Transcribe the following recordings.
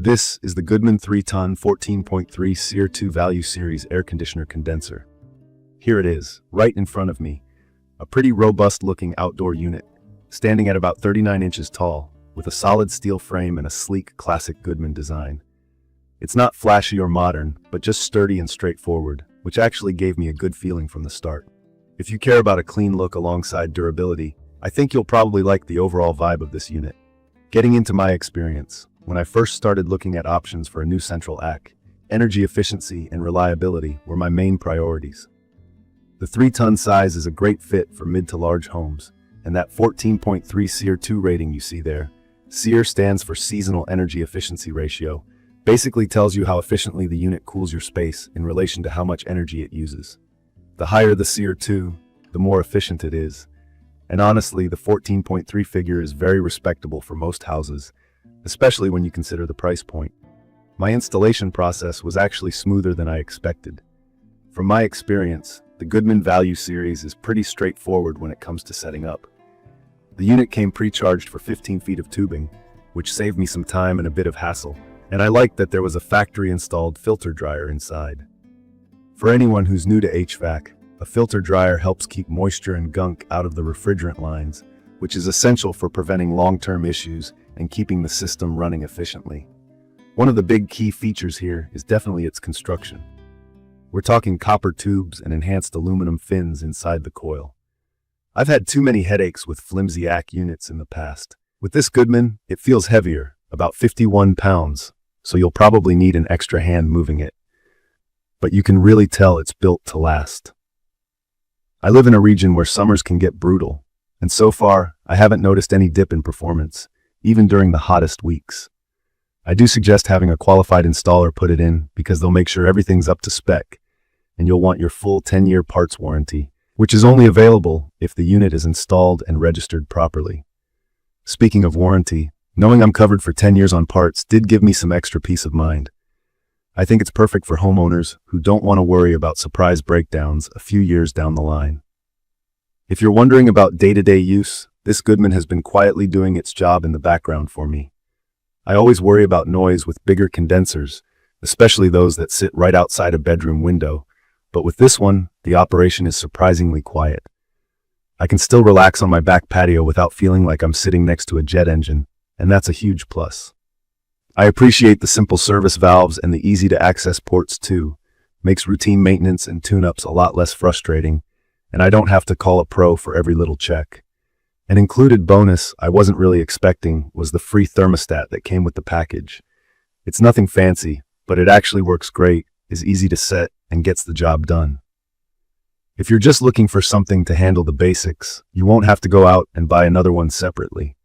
This is the Goodman 3-ton 14.3 SEER2 Value Series air conditioner condenser. Here it is, right in front of me. A pretty robust-looking outdoor unit, standing at about 39 inches tall, with a solid steel frame and a sleek, classic Goodman design. It's not flashy or modern, but just sturdy and straightforward, which actually gave me a good feeling from the start. If you care about a clean look alongside durability, I think you'll probably like the overall vibe of this unit. Getting into my experience, when I first started looking at options for a new central AC, energy efficiency and reliability were my main priorities. The 3-ton size is a great fit for mid to large homes, and that 14.3 SEER2 rating you see there, SEER stands for Seasonal Energy Efficiency Ratio, basically tells you how efficiently the unit cools your space in relation to how much energy it uses. The higher the SEER2, the more efficient it is. And honestly, the 14.3 figure is very respectable for most houses, especially when you consider the price point. My installation process was actually smoother than I expected. From my experience, the Goodman Value Series is pretty straightforward when it comes to setting up. The unit came pre-charged for 15 feet of tubing, which saved me some time and a bit of hassle, and I liked that there was a factory-installed filter dryer inside. For anyone who's new to HVAC, a filter dryer helps keep moisture and gunk out of the refrigerant lines, which is essential for preventing long-term issues and keeping the system running efficiently. One of the big key features here is definitely its construction. We're talking copper tubes and enhanced aluminum fins inside the coil. I've had too many headaches with flimsy AC units in the past. With this Goodman, it feels heavier, about 51 pounds, so you'll probably need an extra hand moving it. But you can really tell it's built to last. I live in a region where summers can get brutal, and so far, I haven't noticed any dip in performance, even during the hottest weeks. I do suggest having a qualified installer put it in because they'll make sure everything's up to spec, and you'll want your full 10-year parts warranty, which is only available if the unit is installed and registered properly. Speaking of warranty, knowing I'm covered for 10 years on parts did give me some extra peace of mind. I think it's perfect for homeowners who don't want to worry about surprise breakdowns a few years down the line. If you're wondering about day-to-day use, this Goodman has been quietly doing its job in the background for me. I always worry about noise with bigger condensers, especially those that sit right outside a bedroom window, but with this one, the operation is surprisingly quiet. I can still relax on my back patio without feeling like I'm sitting next to a jet engine, and that's a huge plus. I appreciate the simple service valves and the easy-to-access ports too. Makes routine maintenance and tune-ups a lot less frustrating, and I don't have to call a pro for every little check. An included bonus I wasn't really expecting was the free thermostat that came with the package. It's nothing fancy, but it actually works great, is easy to set, and gets the job done. If you're just looking for something to handle the basics, you won't have to go out and buy another one separately.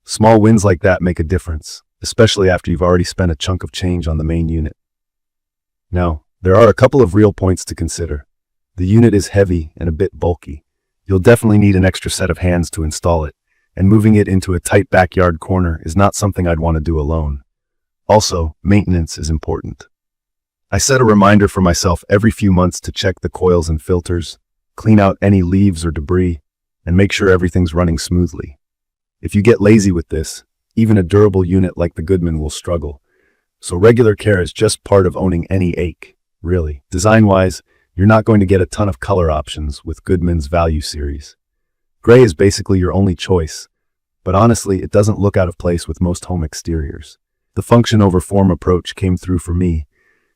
Small wins like that make a difference, especially after you've already spent a chunk of change on the main unit. Now, there are a couple of real points to consider. The unit is heavy and a bit bulky. You'll definitely need an extra set of hands to install it, and moving it into a tight backyard corner is not something I'd want to do alone. Also, maintenance is important. I set a reminder for myself every few months to check the coils and filters, clean out any leaves or debris, and make sure everything's running smoothly. If you get lazy with this, even a durable unit like the Goodman will struggle. So regular care is just part of owning any AC, really. Design-wise, you're not going to get a ton of color options with Goodman's Value Series. Gray is basically your only choice, but honestly, it doesn't look out of place with most home exteriors. The function over form approach came through for me,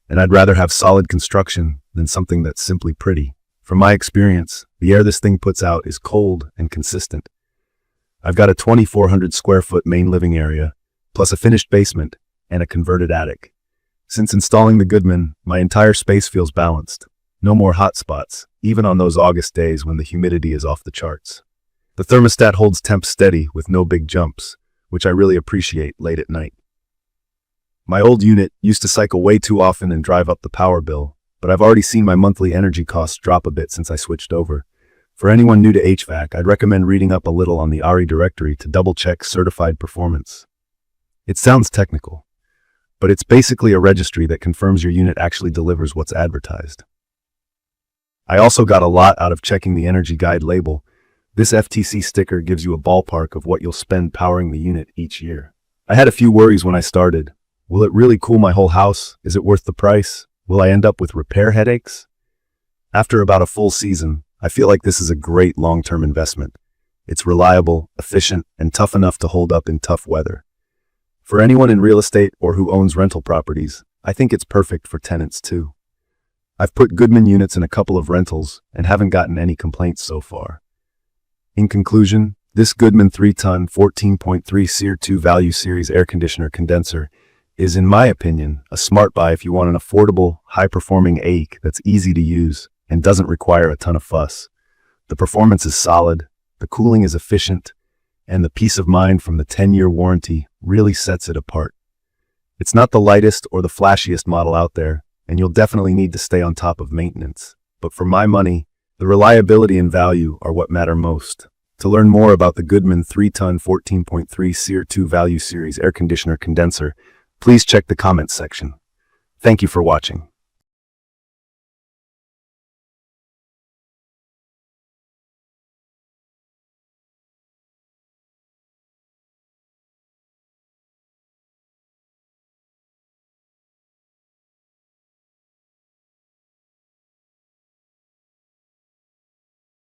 and I'd rather have solid construction than something that's simply pretty. From my experience, the air this thing puts out is cold and consistent. I've got a 2,400 square foot main living area, plus a finished basement and a converted attic. Since installing the Goodman, my entire space feels balanced. No more hot spots, even on those August days when the humidity is off the charts. The thermostat holds temps steady with no big jumps, which I really appreciate late at night. My old unit used to cycle way too often and drive up the power bill, but I've already seen my monthly energy costs drop a bit since I switched over. For anyone new to HVAC, I'd recommend reading up a little on the ARI directory to double-check certified performance. It sounds technical, but it's basically a registry that confirms your unit actually delivers what's advertised. I also got a lot out of checking the Energy Guide label. This FTC sticker gives you a ballpark of what you'll spend powering the unit each year. I had a few worries when I started. Will it really cool my whole house? Is it worth the price? Will I end up with repair headaches? After about a full season, I feel like this is a great long-term investment. It's reliable, efficient, and tough enough to hold up in tough weather. For anyone in real estate or who owns rental properties, I think it's perfect for tenants too. I've put Goodman units in a couple of rentals and haven't gotten any complaints so far. In conclusion, this Goodman 3-ton 14.3 SEER2 Value Series air conditioner condenser is, in my opinion, a smart buy if you want an affordable, high-performing AIC that's easy to use and doesn't require a ton of fuss. The performance is solid, the cooling is efficient, and the peace of mind from the 10-year warranty really sets it apart. It's not the lightest or the flashiest model out there, and you'll definitely need to stay on top of maintenance. But for my money, the reliability and value are what matter most. To learn more about the Goodman 3-ton 14.3 SEER2 Value Series air conditioner condenser, please check the comments section. Thank you for watching.